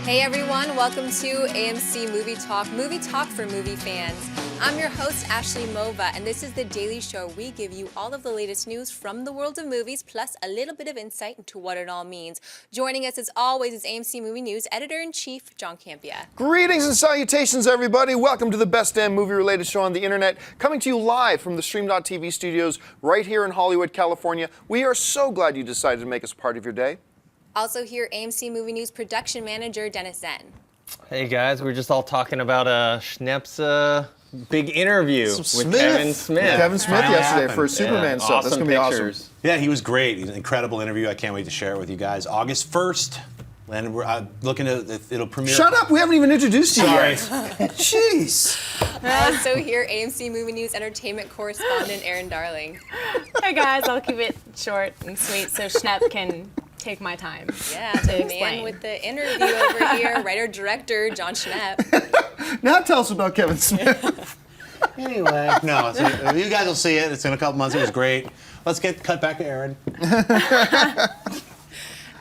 Hey everyone, welcome to AMC Movie Talk for movie fans. I'm your host, Ashley Mova, and this is the daily show where we give you all of the latest news from the world of movies, plus a little bit of insight into what it all means. Joining us as always is AMC Movie News Editor-in-Chief, John Campea. Greetings and salutations, everybody. Welcome to the best damn movie-related show on the internet, coming to you live from the Stream.TV studios right here in Hollywood, California. We are so glad you decided to make us part of your day. Also here, AMC Movie News Production Manager, Dennis Zen. Hey guys, we were just all talking about Schnepp's big interview with Kevin Smith. Kevin Smith yesterday for Superman stuff. That's going to be awesome. Yeah, he was great. He's an incredible interview. I can't wait to share it with you guys. August 1st. And we're looking to, it'll premiere. Shut up, we haven't even introduced you yet. Sorry. Jeez. Also here, AMC Movie News Entertainment Correspondent, Erin Darling. Hey guys, I'll keep it short and sweet so Schnepp can take my time. Yeah, the man with the interview over here, writer-director, John Schnepp. Now tell us about Kevin Smith. Anyway, no, so you guys will see it. It's in a couple months. It was great. Let's cut back to Erin.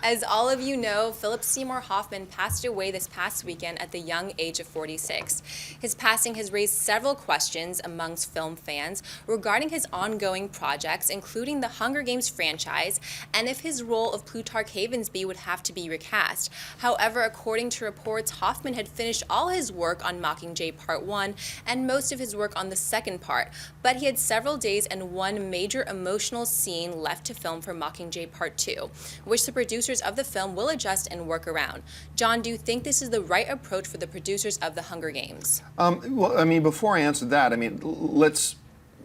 As all of you know, Philip Seymour Hoffman passed away this past weekend at the young age of 46. His passing has raised several questions amongst film fans regarding his ongoing projects, including the Hunger Games franchise, and if his role of Plutarch Havensby would have to be recast. However, according to reports, Hoffman had finished all his work on Mockingjay Part 1 and most of his work on the second part, but he had several days and one major emotional scene left to film for Mockingjay Part 2, which the producers of the film will adjust and work around. John, do you think this is the right approach for the producers of the Hunger Games? Well, I mean, before I answer that, let's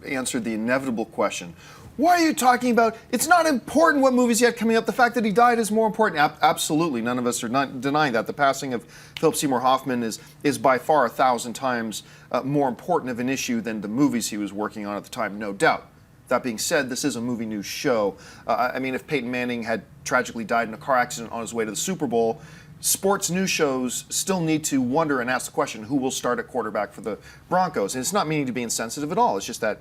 answer the inevitable question. Why are you talking about, it's not important what movies he had coming up, the fact that he died is more important. Absolutely, none of us are not denying that. The passing of Philip Seymour Hoffman is by far 1,000 times more important of an issue than the movies he was working on at the time, no doubt. That being said, this is a movie news show. If Peyton Manning had tragically died in a car accident on his way to the Super Bowl, sports news shows still need to wonder and ask the question, who will start at quarterback for the Broncos? And it's not meaning to be insensitive at all. It's just that,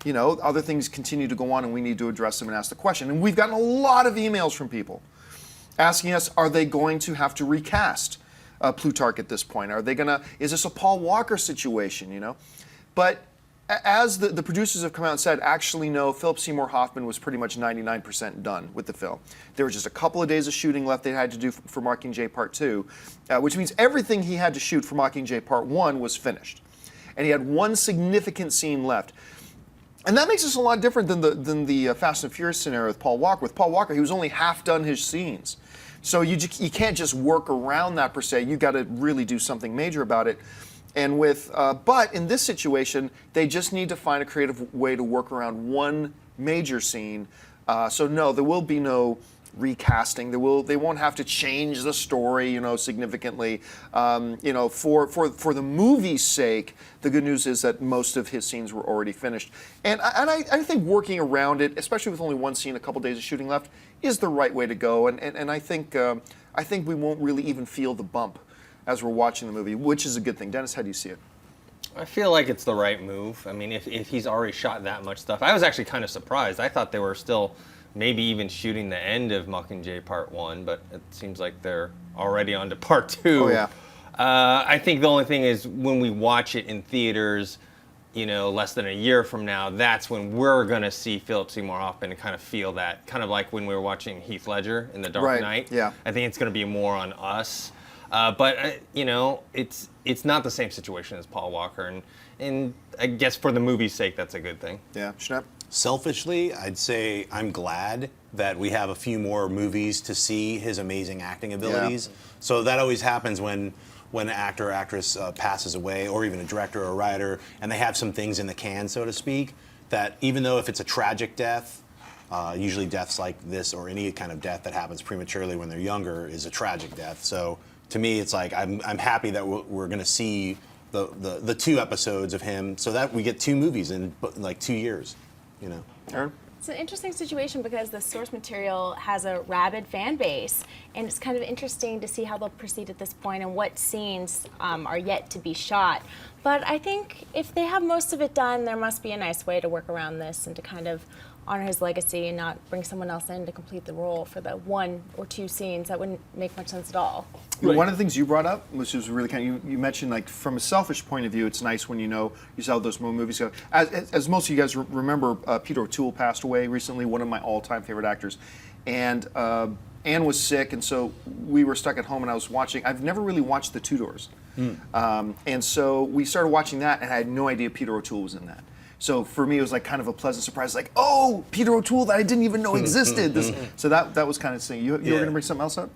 other things continue to go on and we need to address them and ask the question. And we've gotten a lot of emails from people asking us, are they going to have to recast Plutarch at this point? Is this a Paul Walker situation, But as the producers have come out and said, actually no, Philip Seymour Hoffman was pretty much 99% done with the film. There were just a couple of days of shooting left they had to do for Mockingjay Part 2, which means everything he had to shoot for Mockingjay Part 1 was finished. And he had one significant scene left. And that makes this a lot different than the Fast and Furious scenario with Paul Walker. With Paul Walker, he was only half done his scenes. So you can't just work around that per se. You got to really do something major about it. And but in this situation, they just need to find a creative way to work around one major scene. So no, there will be no recasting. They won't have to change the story, significantly. For the movie's sake, the good news is that most of his scenes were already finished. And I think working around it, especially with only one scene, a couple days of shooting left, is the right way to go. And I think we won't really even feel the bump as we're watching the movie, which is a good thing. Dennis, how do you see it? I feel like it's the right move. I mean, if he's already shot that much stuff. I was actually kind of surprised. I thought they were still maybe even shooting the end of Mockingjay Part 1, but it seems like they're already on to Part 2. Oh, yeah. I think the only thing is when we watch it in theaters, less than a year from now, that's when we're going to see Philip Seymour Hoffman and kind of feel that, kind of like when we were watching Heath Ledger in The Dark Knight. Yeah. I think it's going to be more on us. But it's not the same situation as Paul Walker, and I guess for the movie's sake, that's a good thing. Yeah, Schnepp? Selfishly, I'd say I'm glad that we have a few more movies to see his amazing acting abilities. Yeah. So that always happens when an actor or actress passes away, or even a director or a writer, and they have some things in the can, so to speak, that even though if it's a tragic death, usually deaths like this or any kind of death that happens prematurely when they're younger is a tragic death. So to me, it's like I'm happy that we're going to see the 2 episodes of him, so that we get 2 movies in like 2 years, Erin? It's an interesting situation because the source material has a rabid fan base, and it's kind of interesting to see how they'll proceed at this point and what scenes are yet to be shot. But I think if they have most of it done, there must be a nice way to work around this and to kind of honor his legacy and not bring someone else in to complete the role for the 1 or 2 scenes. That wouldn't make much sense at all. One of the things you brought up, which was really kind of, you mentioned like from a selfish point of view, it's nice when you know you saw those movies go. As most of you guys remember, Peter O'Toole passed away recently, one of my all-time favorite actors, and Anne was sick, and so we were stuck at home, and I was watching. I've never really watched The Tudors, and so we started watching that, and I had no idea Peter O'Toole was in that. So for me, it was like kind of a pleasant surprise, like, oh, Peter O'Toole that I didn't even know existed. So that was kind of saying. You were going to bring something else up?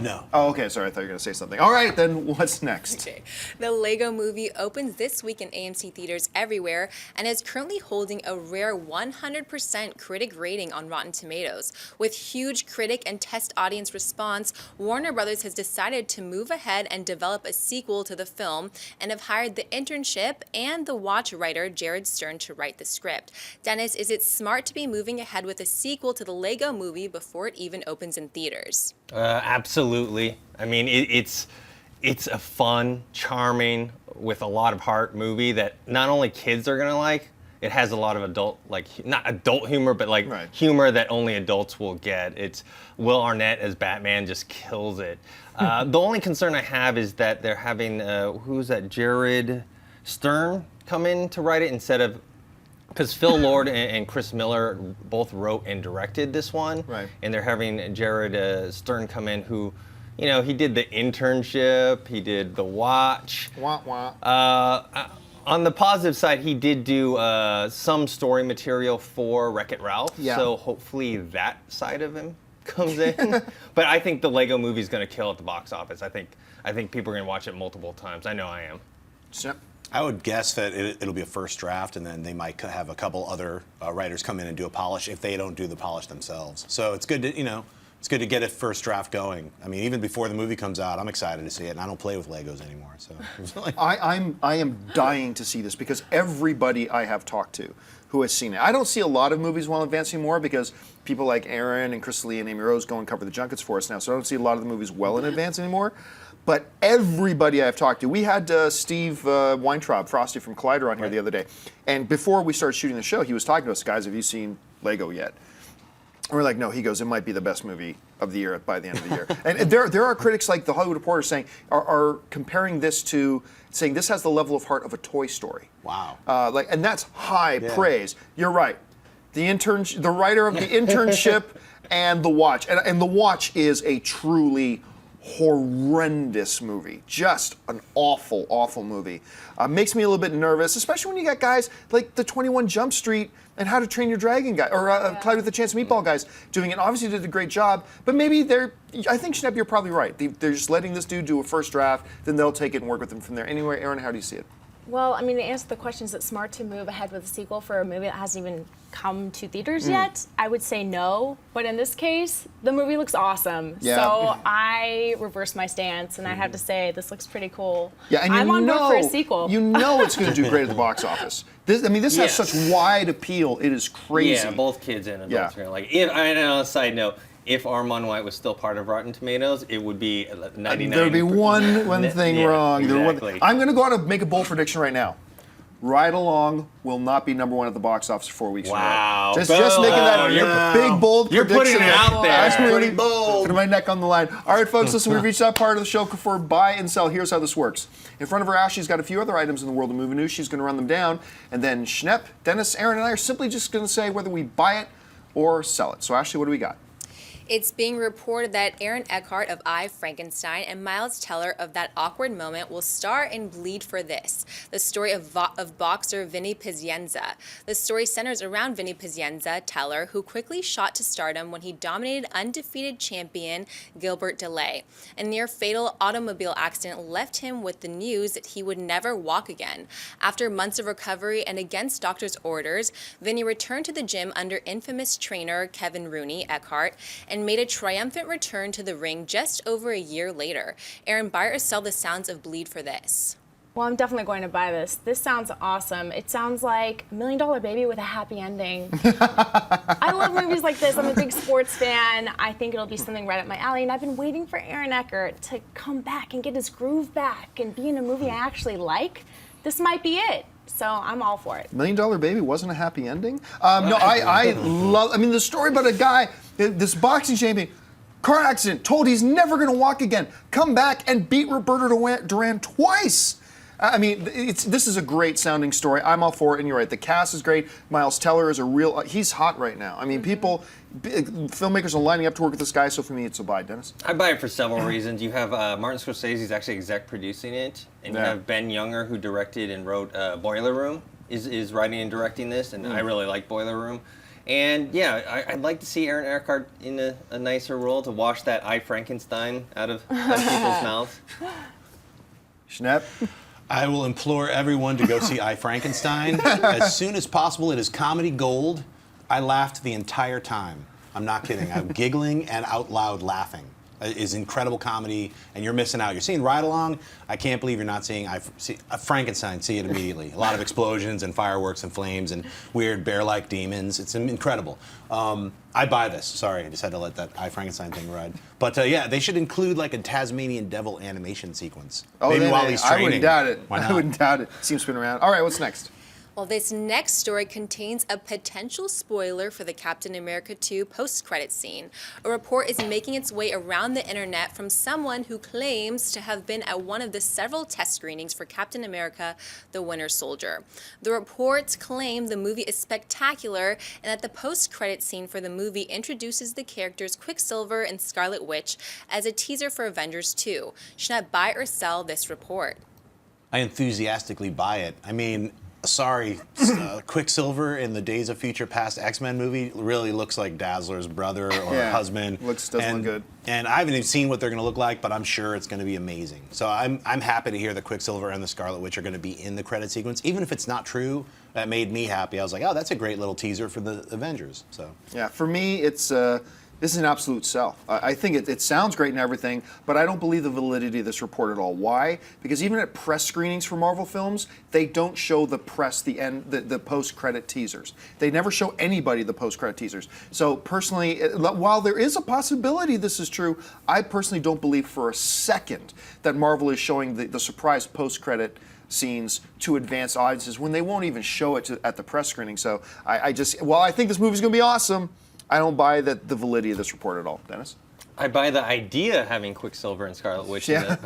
No. Oh, okay. Sorry, I thought you were going to say something. All right, then what's next? Okay. The Lego Movie opens this week in AMC theaters everywhere and is currently holding a rare 100% critic rating on Rotten Tomatoes. With huge critic and test audience response, Warner Brothers has decided to move ahead and develop a sequel to the film and have hired the internship and the watch writer Jared Stern to write the script. Dennis, is it smart to be moving ahead with a sequel to the Lego Movie before it even opens in theaters? Absolutely. I mean, it's a fun, charming, with a lot of heart movie that not only kids are gonna like. It has a lot of adult, like not adult humor, but like humor that only adults will get. It's Will Arnett as Batman just kills it. The only concern I have is that they're having who's that? Jared Stern come in to write it instead of. Because Phil Lord and Chris Miller both wrote and directed this one, and they're having Jared Stern come in, who, you know, he did The Internship, he did The Watch. Wah, wah. On the positive side, he did do some story material for Wreck-It Ralph, so hopefully that side of him comes in. But I think the Lego Movie is going to kill at the box office. I think people are going to watch it multiple times. I know I am. Yep. I would guess that it'll be a first draft, and then they might have a couple other writers come in and do a polish if they don't do the polish themselves. So it's good to, it's good to get a first draft going. I mean, even before the movie comes out, I'm excited to see it, and I don't play with Legos anymore. So I am dying to see this because everybody I have talked to who has seen it. I don't see a lot of movies well in advance anymore because people like Aaron and Chris Lee and Amy Rose go and cover the junkets for us now, so I don't see a lot of the movies well in advance anymore. But everybody I've talked to, we had Steve Weintraub, Frosty from Collider, on here the other day. And before we started shooting the show, he was talking to us, guys, have you seen Lego yet? And we're like, no. He goes, it might be the best movie of the year by the end of the year. And there are critics like The Hollywood Reporter saying, are comparing this to, saying this has the level of heart of a Toy Story. Wow. And that's high praise. You're right. The writer of The Internship and The Watch. And The Watch is a truly horrendous movie, just an awful, awful movie. Makes me a little bit nervous, especially when you got guys like the 21 Jump Street and How to Train Your Dragon guy, or Clyde with a Chance of Meatball guys doing it. Obviously did a great job, but maybe I think Schnepp, you're probably right. They're just letting this dude do a first draft, then they'll take it and work with him from there. Anyway, Aaron, how do you see it? Well, I mean, to answer the question, is it smart to move ahead with a sequel for a movie that hasn't even come to theaters yet? I would say no. But in this case, the movie looks awesome. Yeah. So I reversed my stance, and I have to say, this looks pretty cool. Yeah, and I'm on board for a sequel. You know it's going to do great at the box office. This has such wide appeal. It is crazy. Yeah, both kids and adults are going to like it. And on a side note, if Armand White was still part of Rotten Tomatoes, it would be 99. There would be one thing wrong. Exactly. I'm going to go out and make a bold prediction right now. Ride Along will not be #1 at the box office for 4 weeks in a row. Wow. Just making that big, bold You're prediction. putting it out there. That's pretty bold. Putting my neck on the line. All right, folks, listen, we've reached that part of the show for buy and sell. Here's how this works. In front of her, Ashley's got a few other items in the world of movie news. She's going to run them down. And then Schnepp, Dennis, Aaron, and I are simply just going to say whether we buy it or sell it. So, Ashley, what do we got? It's being reported that Aaron Eckhart of I, Frankenstein and Miles Teller of That Awkward Moment will star in Bleed for This, the story of boxer Vinny Pazienza. The story centers around Vinny Pazienza, Teller, who quickly shot to stardom when he dominated undefeated champion Gilbert DeLay. A near-fatal automobile accident left him with the news that he would never walk again. After months of recovery and against doctors' orders, Vinny returned to the gym under infamous trainer Kevin Rooney Eckhart and made a triumphant return to the ring just over a year later. Aaron, buy or sell the sounds of Bleed for This? Well, I'm definitely going to buy this. This sounds awesome. It sounds like $1 Million Baby with a happy ending. I love movies like this. I'm a big sports fan. I think it'll be something right up my alley. And I've been waiting for Aaron Eckhart to come back and get his groove back and be in a movie I actually like. This might be it. So so I'm all for it. $1 Million Baby wasn't a happy ending? No, I love, I mean, the story about a guy, this boxing champion, car accident, told he's never going to walk again, come back and beat Roberto Duran twice. I mean, this is a great sounding story. I'm all for it, and you're right. The cast is great. Miles Teller is he's hot right now. I mean, filmmakers are lining up to work with this guy, so for me, it's a buy. Dennis? I buy it for several reasons. You have Martin Scorsese's actually exec producing it, and you have Ben Younger, who directed and wrote Boiler Room, is writing and directing this, and I really like Boiler Room. And yeah, I'd like to see Aaron Eckhart in a nicer role to wash that I Frankenstein out of people's mouths. Schnepp? I will implore everyone to go see I Frankenstein as soon as possible. It is comedy gold. I laughed the entire time. I'm not kidding. I'm giggling and out loud laughing. It is incredible comedy, and you're missing out. You're seeing Ride Along. I can't believe you're not seeing Frankenstein. See it immediately. A lot of explosions and fireworks and flames and weird bear-like demons. It's incredible. I buy this. Sorry, I just had to let that I Frankenstein thing ride. But yeah, they should include like a Tasmanian devil animation sequence. Oh, maybe while he's training. I wouldn't doubt it. Why not? I wouldn't doubt it. See him spin around. All right, what's next? Well, this next story contains a potential spoiler for the Captain America 2 post-credit scene. A report is making its way around the internet from someone who claims to have been at one of the several test screenings for Captain America: The Winter Soldier. The reports claim the movie is spectacular and that the post-credit scene for the movie introduces the characters Quicksilver and Scarlet Witch as a teaser for Avengers 2. Should I buy or sell this report? I enthusiastically buy it. I mean, sorry, Quicksilver in the Days of Future Past X-Men movie really looks like Dazzler's brother or husband. Doesn't look good. And I haven't even seen what they're going to look like, but I'm sure it's going to be amazing. So I'm happy to hear that Quicksilver and the Scarlet Witch are going to be in the credit sequence. Even if it's not true, that made me happy. I was like, oh, that's a great little teaser for the Avengers. So yeah, for me, this is an absolute sell. I think it sounds great and everything, but I don't believe the validity of this report at all. Why? Because even at press screenings for Marvel films, they don't show the press the post-credit teasers. They never show anybody the post-credit teasers. So personally, while there is a possibility this is true, I personally don't believe for a second that Marvel is showing the surprise post-credit scenes to advanced audiences when they won't even show it at the press screening. So I think this movie's going to be awesome, I don't buy the validity of this report at all. Dennis? I buy the idea of having Quicksilver and Scarlet Witch in it.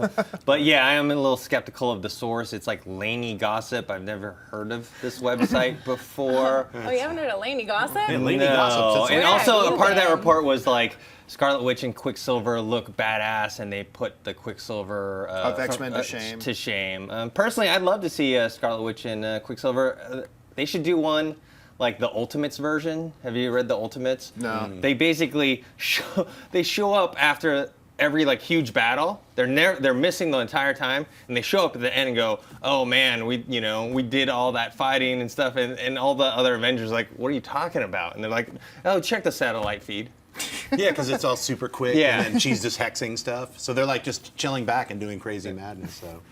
But yeah, I am a little skeptical of the source. It's like Laney Gossip. I've never heard of this website before. Oh, you haven't heard of Laney Gossip? And Laney Gossip. And also, a part of that report was like, Scarlet Witch and Quicksilver look badass, and they put the Quicksilver of X-Men to shame. Personally, I'd love to see Scarlet Witch and Quicksilver. They should do one like the Ultimates version. Have you read the Ultimates? No. They basically show up after every like huge battle. They're missing the entire time, and they show up at the end and go, "Oh man, we did all that fighting and stuff," and all the other Avengers are like, "What are you talking about?" And they're like, "Oh, check the satellite feed." Yeah, because it's all super quick, Yeah. and then she's just hexing stuff. So they're like just chilling back and doing crazy madness. So.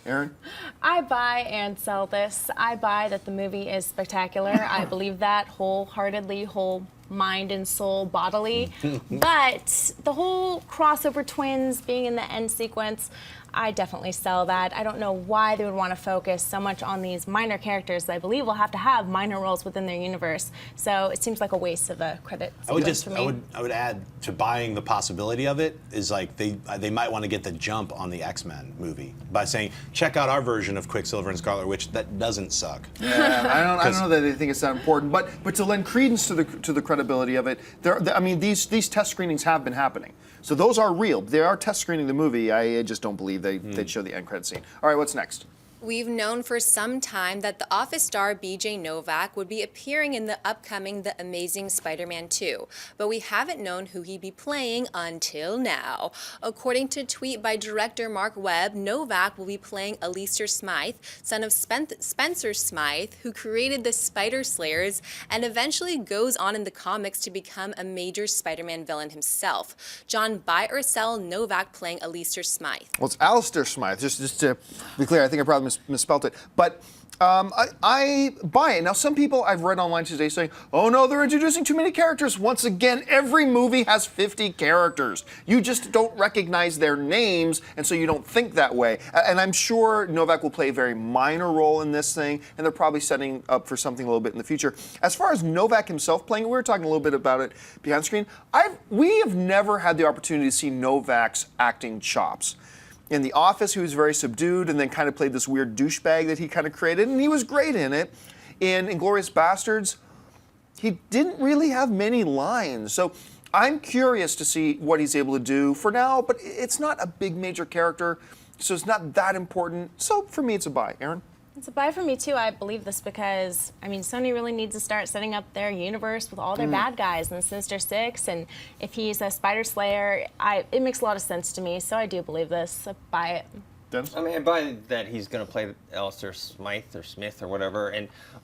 Aaron? I buy and sell this. I buy that the movie is spectacular. I believe that wholeheartedly, whole mind and soul bodily. But the whole crossover twins being in the end sequence, I definitely sell that. I don't know why they would want to focus so much on these minor characters that I believe will have to have minor roles within their universe. So it seems like a waste of a credit sequence for me. I would add to buying the possibility of it is like they might want to get the jump on the X-Men movie by saying, check out our version of Quicksilver and Scarlet Witch that doesn't suck. Yeah, I don't know that they think it's that important, but to lend credence to the credibility of it, these test screenings have been happening. So those are real. They are test screening the movie. I just don't believe they'd show the end credit scene. All right, what's next? We've known for some time that the Office star BJ Novak would be appearing in the upcoming The Amazing Spider-Man 2, but we haven't known who he'd be playing until now. According to a tweet by director Mark Webb, Novak will be playing Alistair Smythe, son of Spencer Smythe, who created the Spider Slayers and eventually goes on in the comics to become a major Spider-Man villain himself. John, buy or sell Novak playing Alistair Smythe? Well, it's Alistair Smythe. Just to be clear, I think I probably misspelt it. But I buy it. Now, some people I've read online today saying, oh no, they're introducing too many characters. Once again, every movie has 50 characters. You just don't recognize their names, and so you don't think that way. And I'm sure Novak will play a very minor role in this thing, and they're probably setting up for something a little bit in the future. As far as Novak himself playing, we were talking a little bit about it behind the screen. We have never had the opportunity to see Novak's acting chops. In The Office, he was very subdued and then kind of played this weird douchebag that he kind of created, and he was great in it. In Inglourious Bastards, he didn't really have many lines. So I'm curious to see what he's able to do for now, but it's not a big major character, so it's not that important. So for me, it's a buy. Aaron? It's a buy for me too. I believe this because, I mean, Sony really needs to start setting up their universe with all their bad guys in the Sinister Six, and if he's a Spider Slayer, it makes a lot of sense to me, so I do believe this. So buy it. Dennis? I mean, I buy that he's going to play Alistair Smythe or whatever,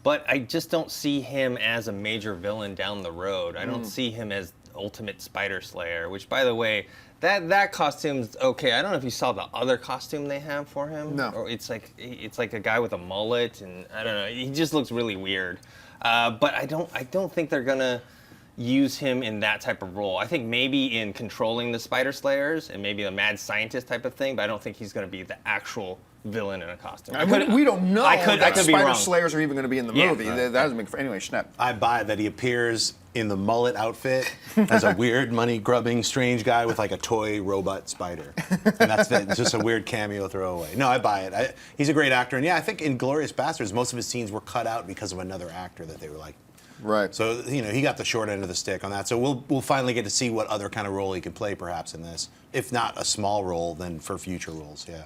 but I just don't see him as a major villain down the road. I don't see him as Ultimate Spider Slayer, which, by the way, that costume's okay. I don't know if you saw the other costume they have for him. No. Or it's like a guy with a mullet, and I don't know. He just looks really weird. But I don't think they're gonna use him in that type of role. I think maybe in controlling the Spider Slayers and maybe a mad scientist type of thing. But I don't think he's gonna be the actual villain in a costume. We don't know I could that be Spider wrong. Slayers are even going to be in the movie. right. That doesn't make anyway. Schnepp. I buy that he appears in the mullet outfit as a weird money-grubbing strange guy with like a toy robot spider. And that's it. It's just a weird cameo throwaway. No, I buy it. He's a great actor. And yeah, I think in Glorious Bastards, most of his scenes were cut out because of another actor that they were like. Right. So, he got the short end of the stick on that. So we'll finally get to see what other kind of role he could play perhaps in this. If not a small role, then for future roles, yeah.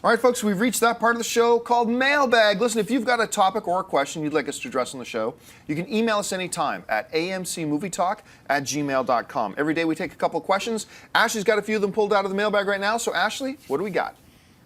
All right, folks, we've reached that part of the show called Mailbag. Listen, if you've got a topic or a question you'd like us to address on the show, you can email us anytime at amcmovietalk@gmail.com. Every day we take a couple of questions. Ashley's got a few of them pulled out of the mailbag right now. So, Ashley, what do we got?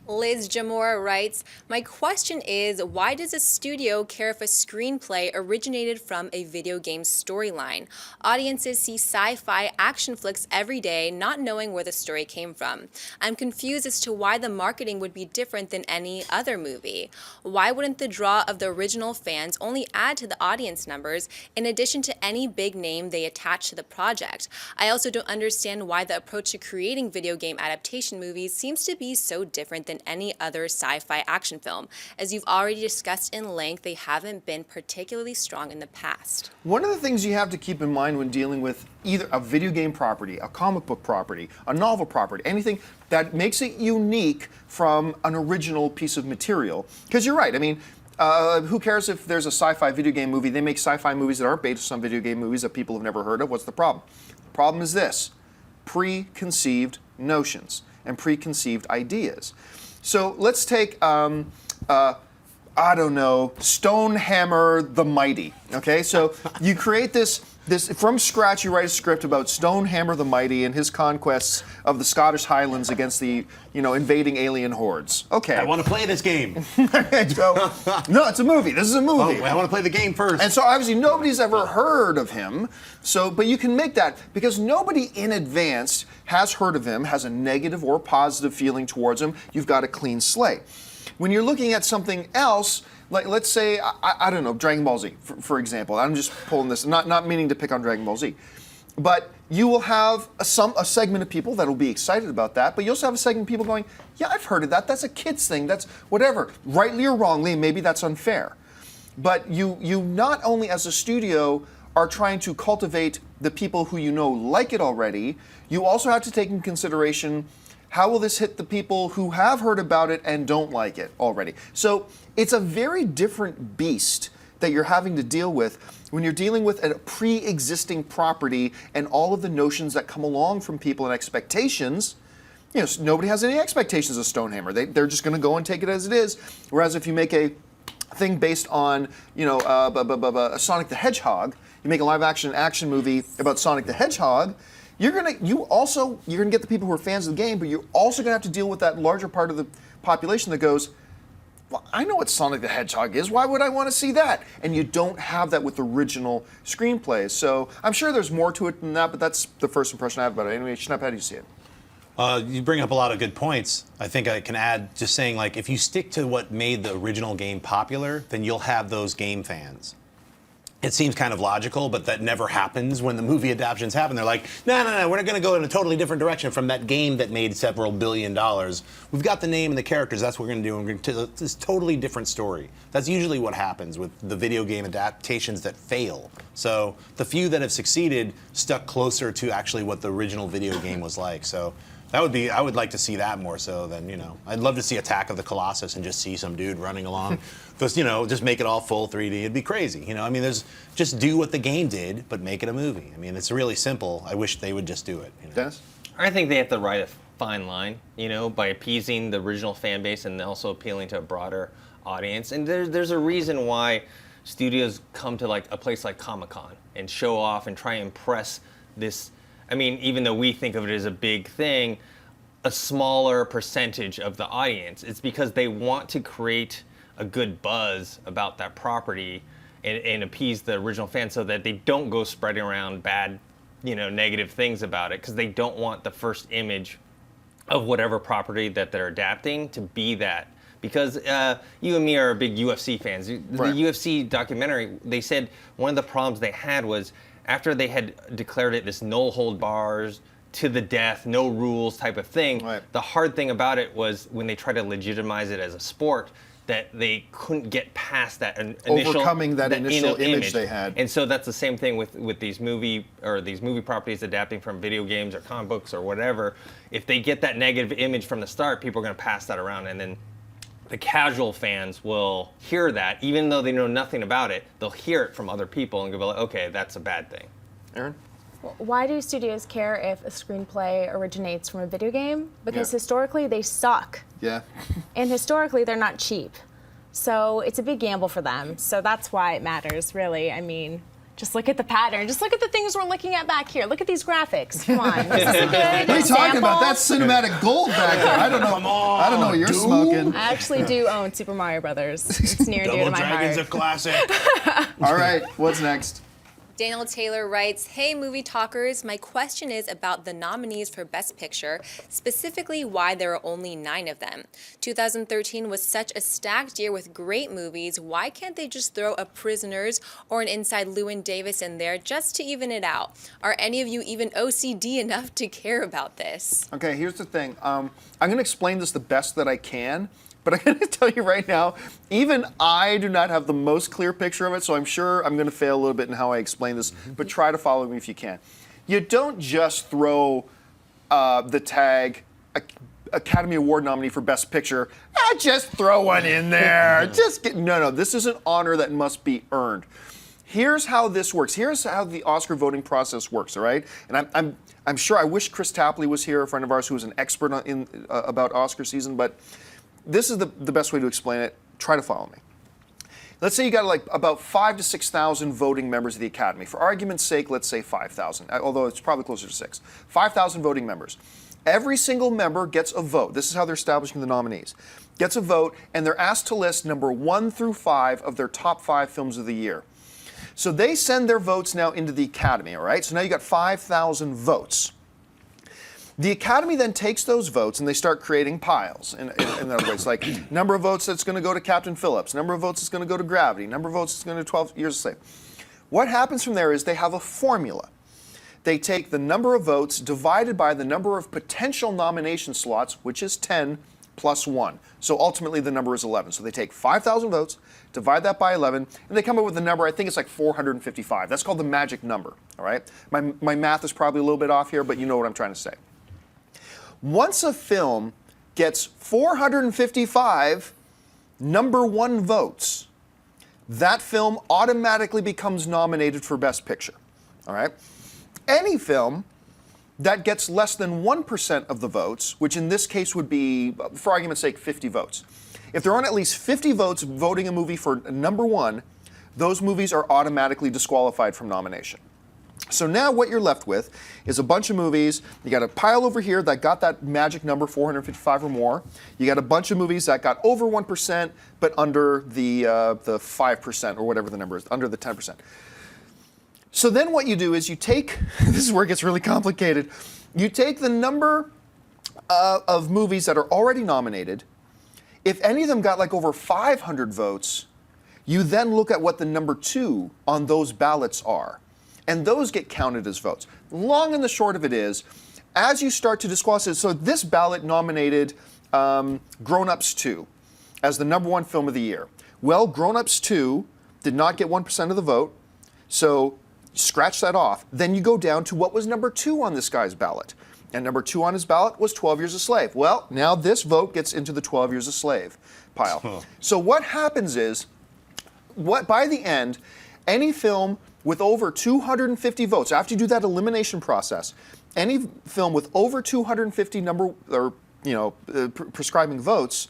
Liz Jamora writes, my question is, why does a studio care if a screenplay originated from a video game storyline? Audiences see sci-fi action flicks every day, not knowing where the story came from. I'm confused as to why the marketing would be different than any other movie. Why wouldn't the draw of the original fans only add to the audience numbers in addition to any big name they attach to the project? I also don't understand why the approach to creating video game adaptation movies seems to be so different than any other sci-fi action film. As you've already discussed in length, they haven't been particularly strong in the past. One of the things you have to keep in mind when dealing with either a video game property, a comic book property, a novel property, anything that makes it unique from an original piece of material, because you're right, I mean, who cares if there's a sci-fi video game movie? They make sci-fi movies that aren't based on video game movies that people have never heard of. What's the problem? The problem is this: preconceived notions and preconceived ideas. So let's take, I don't know, Stonehammer the Mighty, okay? So you create this, from scratch, you write a script about Stonehammer the Mighty and his conquests of the Scottish Highlands against the, invading alien hordes. Okay. I want to play this game. So, no, it's a movie. This is a movie. Oh, I want to play the game first. And so obviously nobody's ever heard of him. So, but you can make that because nobody in advance has heard of him, has a negative or positive feeling towards him. You've got a clean slate. When you're looking at something else, like let's say, I don't know, Dragon Ball Z, for example. I'm just pulling this, not meaning to pick on Dragon Ball Z. But you will have a segment of people that will be excited about that, but you also have a segment of people going, yeah, I've heard of that. That's a kid's thing. That's whatever. Rightly or wrongly, maybe that's unfair. But you not only as a studio are trying to cultivate the people who like it already, you also have to take in consideration how will this hit the people who have heard about it and don't like it already. So it's a very different beast that you're having to deal with when you're dealing with a pre-existing property and all of the notions that come along from people and expectations. Nobody has any expectations of Stonehammer. They're just going to go and take it as it is. Whereas if you make a thing based on, Sonic the Hedgehog, you make a live-action movie about Sonic the Hedgehog, you're gonna get the people who are fans of the game, but you're also gonna have to deal with that larger part of the population that goes, well, I know what Sonic the Hedgehog is. Why would I want to see that? And you don't have that with original screenplays. So I'm sure there's more to it than that, but that's the first impression I have about it. Anyway, Schnepp, how do you see it? You bring up a lot of good points. I think I can add just saying, like, if you stick to what made the original game popular, then you'll have those game fans. It seems kind of logical, but that never happens when the movie adaptations happen. They're like, no, we're going to go in a totally different direction from that game that made several $billion. We've got the name and the characters. That's what we're going to do. And we're going to this totally different story. That's usually what happens with the video game adaptations that fail. So the few that have succeeded stuck closer to actually what the original video game was like. So I would like to see that more so than, I'd love to see Attack of the Colossus and just see some dude running along. Just make it all full 3D. It'd be crazy. Just do what the game did, but make it a movie. I mean, it's really simple. I wish they would just do it. Dennis? I think they have to ride a fine line, by appeasing the original fan base and also appealing to a broader audience. And there's a reason why studios come to like a place like Comic-Con and show off and try and impress this. I mean, even though we think of it as a big thing, a smaller percentage of the audience. It's because they want to create a good buzz about that property and appease the original fans so that they don't go spreading around bad, negative things about it, because they don't want the first image of whatever property that they're adapting to be that. Because you and me are big UFC fans. The UFC documentary, they said one of the problems they had was after they had declared it this no hold bars, to the death, no rules type of thing, the hard thing about it was when they tried to legitimize it as a sport, that they couldn't get past that initial overcoming that initial image they had. And so that's the same thing with these movie properties adapting from video games or comic books or whatever. If they get that negative image from the start, people are going to pass that around, and then the casual fans will hear that, even though they know nothing about it. They'll hear it from other people and go like, okay, that's a bad thing. Aaron? Why do studios care if a screenplay originates from a video game? Because historically they suck. Yeah. And historically they're not cheap. So it's a big gamble for them. So that's why it matters, really. I mean, just look at the pattern. Just look at the things we're looking at back here. Look at these graphics. Come on. This is a good What are you example. talking about? That's cinematic gold back there. I don't know. Come on, I don't know what you're dude. smoking. I actually do own Super Mario Brothers. It's near and dear Double to my Dragon's heart. a classic. All right, what's next? Daniel Taylor writes, "Hey movie talkers, my question is about the nominees for Best Picture, specifically why there are only 9 of them. 2013 was such a stacked year with great movies. Why can't they just throw a Prisoners or an Inside Llewyn Davis in there just to even it out? Are any of you even OCD enough to care about this?" Okay, here's the thing. I'm going to explain this the best that I can, but I'm going to tell you right now, even I do not have the most clear picture of it, so I'm sure I'm going to fail a little bit in how I explain this, but try to follow me if you can. You don't just throw the tag Academy Award nominee for Best Picture, just throw one in there. No, this is an honor that must be earned. Here's how this works. Here's how the Oscar voting process works, all right? And I'm sure, I wish Chris Tapley was here, a friend of ours who is an expert about Oscar season, but this is the best way to explain it. Try to follow me. Let's say you got like about 5,000 to 6,000 voting members of the Academy. For argument's sake, let's say 5,000, although it's probably closer to 6. 5,000 voting members. Every single member gets a vote. This is how they're establishing the nominees. Gets a vote, and they're asked to list number 1 through 5 of their top 5 films of the year. So they send their votes now into the Academy, all right? So now you got 5,000 votes. The Academy then takes those votes and they start creating piles. In other words, like number of votes that's going to go to Captain Phillips, number of votes that's going to go to Gravity, number of votes that's going to 12 Years a Slave. What happens from there is they have a formula. They take the number of votes divided by the number of potential nomination slots, which is 10 plus 1. So ultimately the number is 11. So they take 5,000 votes, divide that by 11, and they come up with a number, I think it's like 455. That's called the magic number, all right? My math is probably a little bit off here, but you know what I'm trying to say. Once a film gets 455 number 1 votes, that film automatically becomes nominated for Best Picture, all right? Any film that gets less than 1% of the votes, which in this case would be, for argument's sake, 50 votes. If there aren't at least 50 votes voting a movie for number 1, those movies are automatically disqualified from nomination. So now what you're left with is a bunch of movies. You got a pile over here that got that magic number, 455 or more. You got a bunch of movies that got over 1%, but under the 5% or whatever the number is, under the 10%. So then what you do is you take, this is where it gets really complicated, you take the number of movies that are already nominated, if any of them got like over 500 votes, you then look at what the number 2 on those ballots are. And those get counted as votes. Long and the short of it is, as you start to disqualify, so this ballot nominated Grown Ups 2 as the number 1 film of the year. Well, Grown Ups 2 did not get 1% of the vote, so scratch that off. Then you go down to what was number 2 on this guy's ballot. And number 2 on his ballot was 12 Years a Slave. Well, now this vote gets into the 12 Years a Slave pile. Huh. So what happens is, by the end, any film with over 250 votes, after you do that elimination process, any film with over 250 prescribing votes,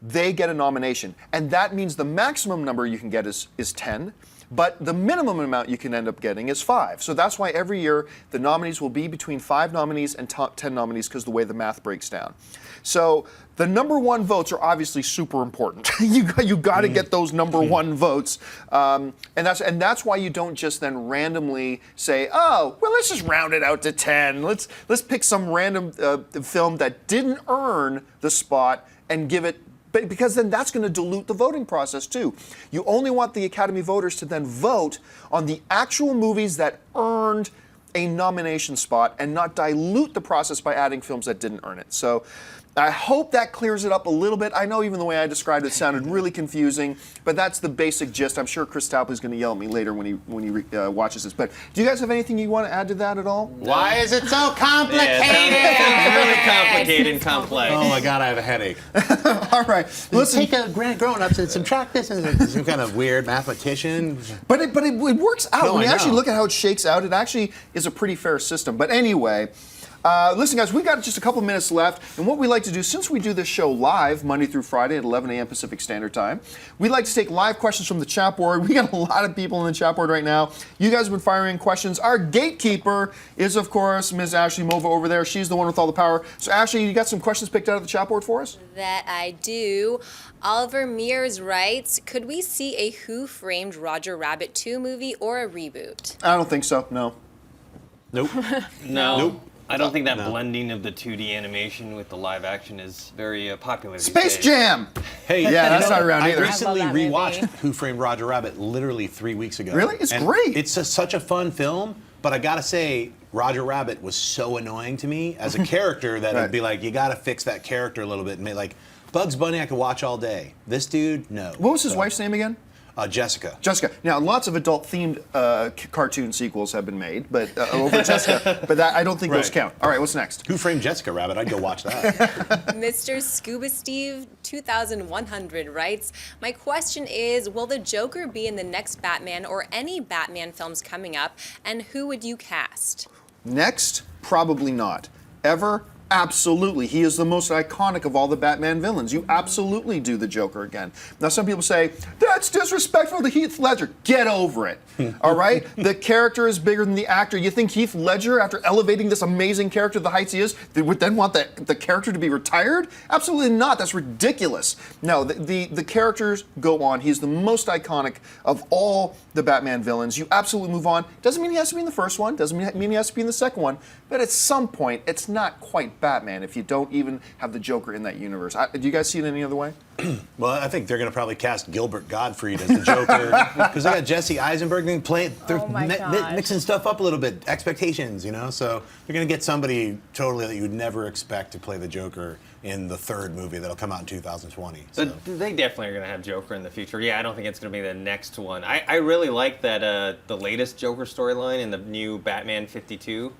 they get a nomination. And that means the maximum number you can get is 10, but the minimum amount you can end up getting is 5. So that's why every year the nominees will be between 5 nominees and 10 nominees, because the way the math breaks down. So the number 1 votes are obviously super important. you got to get those number 1 votes, and that's why you don't just then randomly say, oh, well, let's just round it out to 10. Let's pick some random film that didn't earn the spot and give it. Because then that's going to dilute the voting process too. You only want the Academy voters to then vote on the actual movies that earned a nomination spot and not dilute the process by adding films that didn't earn it. So I hope that clears it up a little bit. I know even the way I described it sounded really confusing, but that's the basic gist. I'm sure Chris Tapley's going to yell at me later when he watches this. But do you guys have anything you want to add to that at all? Why is it so complicated? It's really complicated and complex. Oh my God, I have a headache. All right, listen. Take a grown-ups and subtract this, and some kind of weird mathematician. But it works out. No, When you I actually know. look at how it shakes out, it actually is a pretty fair system. But anyway, listen, guys, we've got just a couple minutes left. And what we like to do, since we do this show live Monday through Friday at 11 a.m. Pacific Standard Time, we'd like to take live questions from the chat board. We got a lot of people in the chat board right now. You guys have been firing questions. Our gatekeeper is, of course, Ms. Ashley Mova over there. She's the one with all the power. So, Ashley, you got some questions picked out of the chat board for us? That I do. Oliver Mears writes, could we see a Who Framed Roger Rabbit 2 movie or a reboot? I don't think so, no. Nope. No. Nope. I don't think that No. blending of the 2D animation with the live action is very popular these Space days. Jam! Hey, Yeah, that's not around I either. recently I love that rewatched movie. Who Framed Roger Rabbit literally 3 weeks ago. Really? It's And great. It's such a fun film, but I gotta say, Roger Rabbit was so annoying to me as a character that Right. it'd be like, you gotta fix that character a little bit and make like Bugs Bunny I could watch all day. This dude, no. What was his So, wife's name again? Jessica. Jessica. Now, lots of adult-themed cartoon sequels have been made, but over Jessica. But I don't think those Right. count. All right, what's next? Who Framed Jessica Rabbit? I'd go watch that. Mr. Scuba Steve 2100 writes, my question is, will the Joker be in the next Batman or any Batman films coming up, and who would you cast? Next, probably not. Ever? Absolutely. He is the most iconic of all the Batman villains. You absolutely do the Joker again. Now, some people say, that's disrespectful to Heath Ledger. Get over it. All right? The character is bigger than the actor. You think Heath Ledger, after elevating this amazing character to the heights he is, they would then want the character to be retired? Absolutely not. That's ridiculous. No, the characters go on. He's the most iconic of all the Batman villains. You absolutely move on. Doesn't mean he has to be in the first one. Doesn't mean he has to be in the second one. But at some point, it's not quite Batman if you don't even have the Joker in that universe. Do you guys see it any other way? Well, I think they're going to probably cast Gilbert Gottfried as the Joker because they got Jesse Eisenberg playing. They're Oh my gosh. mixing stuff up a little bit, expectations, you know. So they're going to get somebody totally that you would never expect to play the Joker in the third movie that'll come out in 2020. So. They definitely are going to have Joker in the future. Yeah, I don't think it's going to be the next one. I really like that the latest Joker storyline in the new Batman 52.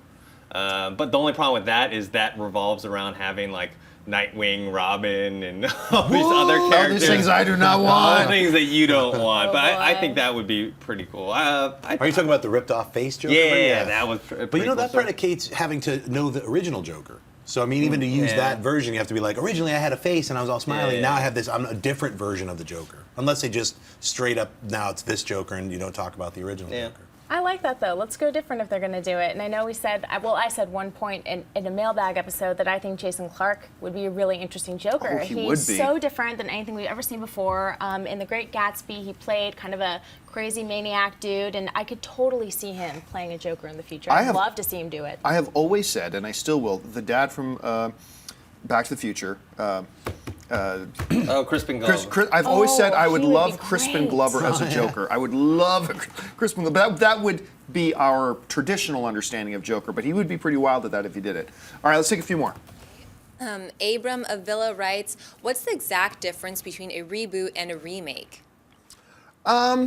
But the only problem with that is that revolves around having like Nightwing, Robin, and all these other All characters. these things I do not All want. things that you don't want. Oh, But I boy. think that would be pretty cool. Are you talking about the ripped off face Joker? Yeah, that was. But you know that predicates having to know the original Joker. So I mean, even to use Yeah. that version, you have to be like, originally I had a face and I was all smiley. Yeah. Now I have this. I'm a different version of the Joker. Unless they just straight up now it's this Joker and you don't talk about the original Yeah. Joker. I like that though. Let's go different if they're going to do it. And I know we said, I said one point in a mailbag episode that I think Jason Clarke would be a really interesting Joker. Oh, he He's would be. so different than anything we've ever seen before. In The Great Gatsby, he played kind of a crazy maniac dude, and I could totally see him playing a Joker in the future. I'd love to see him do it. I have always said, and I still will, the dad from Back to the Future. Crispin Glover. I've always said I would he would love be Crispin great. Glover as a Joker. I would love Crispin Glover. That would be our traditional understanding of Joker, but he would be pretty wild at that if he did it. All right, let's take a few more. Abram Avila writes, what's the exact difference between a reboot and a remake? I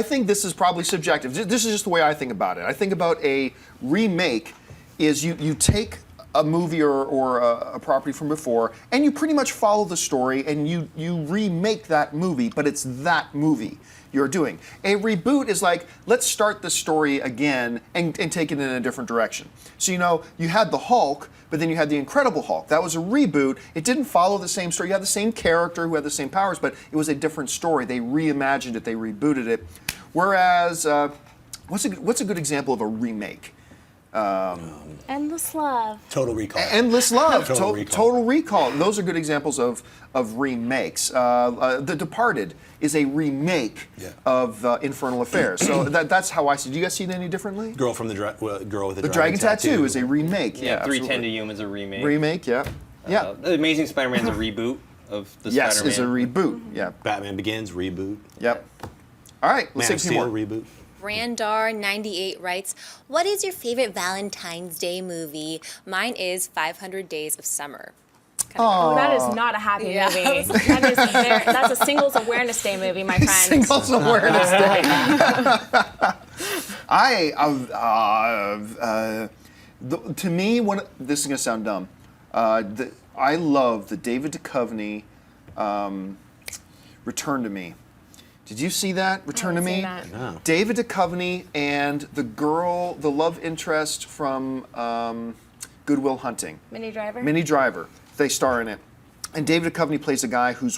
think this is probably subjective. This is just the way I think about it. I think about a remake is you take a movie or a property from before, and you pretty much follow the story, and you remake that movie, but it's that movie you're doing. A reboot is like, let's start the story again and take it in a different direction. So, you had the Hulk, but then you had the Incredible Hulk. That was a reboot. It didn't follow the same story. You had the same character who had the same powers, but it was a different story. They reimagined it. They rebooted it. Whereas, what's a good example of a remake? Endless Love. Total Recall. Endless Love, Total Recall. Total Recall. Those are good examples of remakes. The Departed is a remake of Infernal Affairs. So that's how I see it. Do you guys see it any differently? Girl with the The Dragon Tattoo is a remake. Yeah, 310 absolutely. to Yuma is a remake. Remake, yeah. Yeah. The Amazing Spider-Man's a reboot of the Yes, Spider-Man. is a reboot. Yeah. Batman Begins, reboot. Yep. All right, let's Man take of Oh. a few Steel, more. reboot. Brandar98 writes, what is your favorite Valentine's Day movie? Mine is 500 Days of Summer. Oh, that is not a happy Yeah. movie. That's a Singles Awareness Day movie, my friend. Singles Awareness Day. To me, this is going to sound dumb. I love the David Duchovny Return to Me. Did you see that? Return to haven't Me? seen that. No. David Duchovny and the girl, the love interest from Good Will Hunting. Minnie Driver? Minnie Driver. They star in it. And David Duchovny plays a guy who's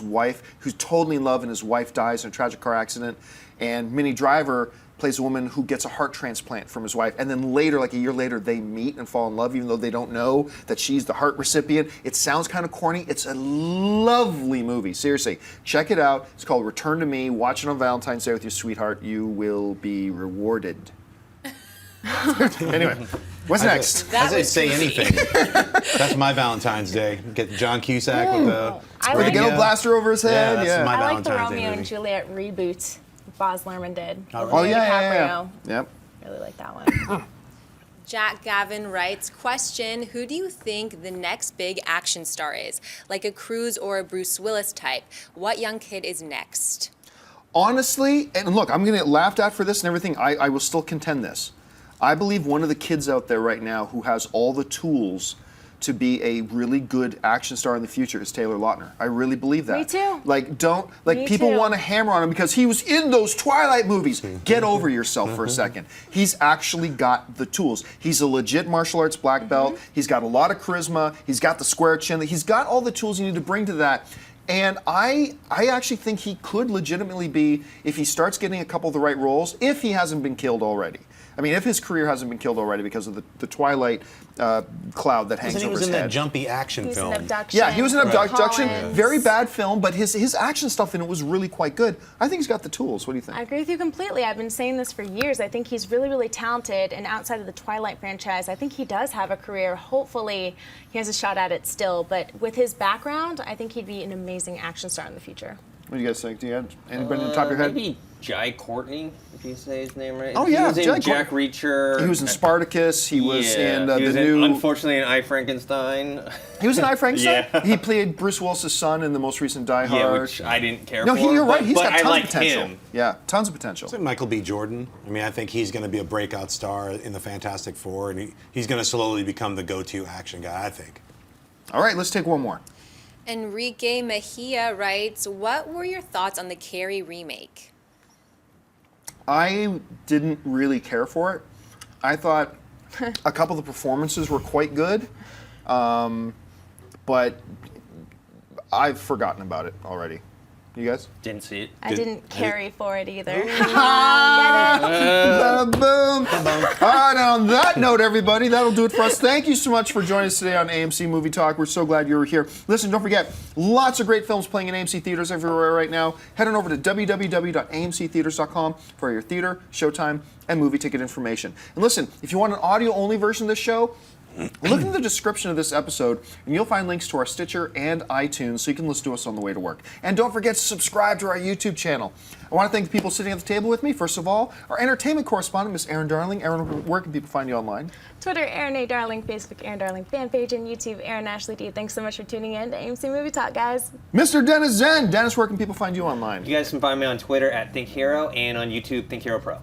totally in love, and his wife dies in a tragic car accident. And Minnie Driver plays a woman who gets a heart transplant from his wife. And then later, like a year later, they meet and fall in love, even though they don't know that she's the heart recipient. It sounds kind of corny. It's a lovely movie. Seriously, check it out. It's called Return to Me. Watch it on Valentine's Day with your sweetheart. You will be rewarded. Anyway, what's next? I didn't say anything. That's my Valentine's Day. Get John Cusack with the I With the like, ghetto blaster over his head? that's my I like the Valentine's Day Romeo and movie. Juliet reboot Baz Luhrmann did. Oh, yeah. DiCaprio. Yep. Really like that one. Jack Gavin writes, question, who do you think the next big action star is? Like a Cruise or a Bruce Willis type? What young kid is next? Honestly, and look, I'm going to get laughed at for this and everything. I will still contend this. I believe one of the kids out there right now who has all the tools to be a really good action star in the future is Taylor Lautner. I really believe that. Me too. Me People too. want to hammer on him because he was in those Twilight movies. Get over yourself for a second. He's actually got the tools. He's a legit martial arts black belt. He's got a lot of charisma. He's got the square chin. He's got all the tools you need to bring to that. And I actually think he could legitimately be, if he starts getting a couple of the right roles, if he hasn't been killed already. I mean, if his career hasn't been killed already because of the Twilight cloud that hangs He over was his in head. that jumpy action He's film. an abduction. Yeah, he was in Abduction. Collins. Very bad film, but his action stuff in it was really quite good. I think he's got the tools. What do you think? I agree with you completely. I've been saying this for years. I think he's really, really talented, and outside of the Twilight franchise, I think he does have a career. Hopefully, he has a shot at it still. But with his background, I think he'd be an amazing action star in the future. What do you guys think? Do you have anybody on the top of your head? Maybe Jai Courtney, if you say his name right. Oh, yeah, He was in Jai Jack Reacher. He was in Spartacus. He was in he was the new. unfortunately, in I, Frankenstein. He was in I, Frankenstein. Yeah. He played Bruce Willis' son in the most recent Die Hard. Yeah, which I didn't care No, for. you're right. but- He's but got I tons liked of potential. him. Yeah, tons of potential. Like Michael B. Jordan. I mean, I think he's going to be a breakout star in the Fantastic Four, and he's going to slowly become the go-to action guy, I think. All right, let's take one more. Enrique Mejia writes, what were your thoughts on the Carrie remake? I didn't really care for it. I thought a couple of the performances were quite good, but I've forgotten about it already. You guys? Didn't see it. I didn't carry for it either. Boom. All right, on that note, everybody, that'll do it for us. Thank you so much for joining us today on AMC Movie Talk. We're so glad you were here. Listen, don't forget, lots of great films playing in AMC theaters everywhere right now. Head on over to www.amctheaters.com for your theater, showtime, and movie ticket information. And listen, if you want an audio-only version of this show, look in the description of this episode, and you'll find links to our Stitcher and iTunes so you can listen to us on the way to work. And don't forget to subscribe to our YouTube channel. I want to thank the people sitting at the table with me. First of all, our entertainment correspondent, Miss Erin Darling. Erin, where can people find you online? Twitter, Erin A. Darling, Facebook, Erin Darling fan page, and YouTube, Erin Ashley D. Thanks so much for tuning in to AMC Movie Talk, guys. Mr. Dennis Zen. Dennis, where can people find you online? You guys can find me on Twitter at ThinkHero and on YouTube, ThinkHero Pro.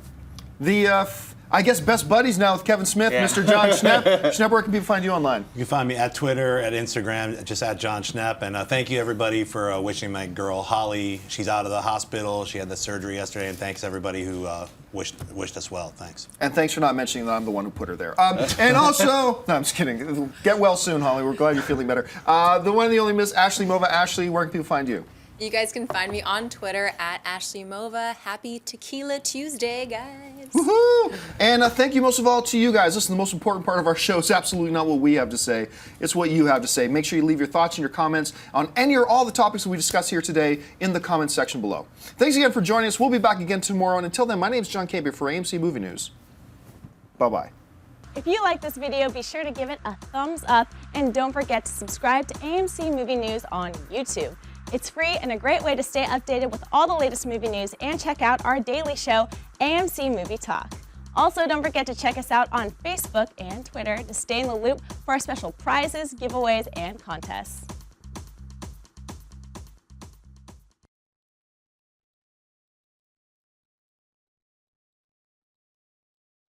The, I guess, best buddies now with Kevin Smith, Yeah. Mr. John Schnepp. Schnepp, where can people find you online? You can find me at Twitter, at Instagram, just at John Schnepp. And thank you, everybody, for wishing my girl, Holly. She's out of the hospital. She had the surgery yesterday. And thanks, everybody who wished us well. Thanks. And thanks for not mentioning that I'm the one who put her there. And also, no, I'm just kidding. Get well soon, Holly. We're glad you're feeling better. The one and the only Miss Ashley Mova. Ashley, where can people find you? You guys can find me on Twitter at Ashley Mova. Happy Tequila Tuesday, guys. Woohoo! And thank you most of all to you guys. Listen, the most important part of our show is absolutely not what we have to say. It's what you have to say. Make sure you leave your thoughts and your comments on any or all the topics that we discuss here today in the comments section below. Thanks again for joining us. We'll be back again tomorrow. And until then, my name is John Caber for AMC Movie News. Bye-bye. If you like this video, be sure to give it a thumbs up, and don't forget to subscribe to AMC Movie News on YouTube. It's free and a great way to stay updated with all the latest movie news and check out our daily show, AMC Movie Talk. Also, don't forget to check us out on Facebook and Twitter to stay in the loop for our special prizes, giveaways, and contests.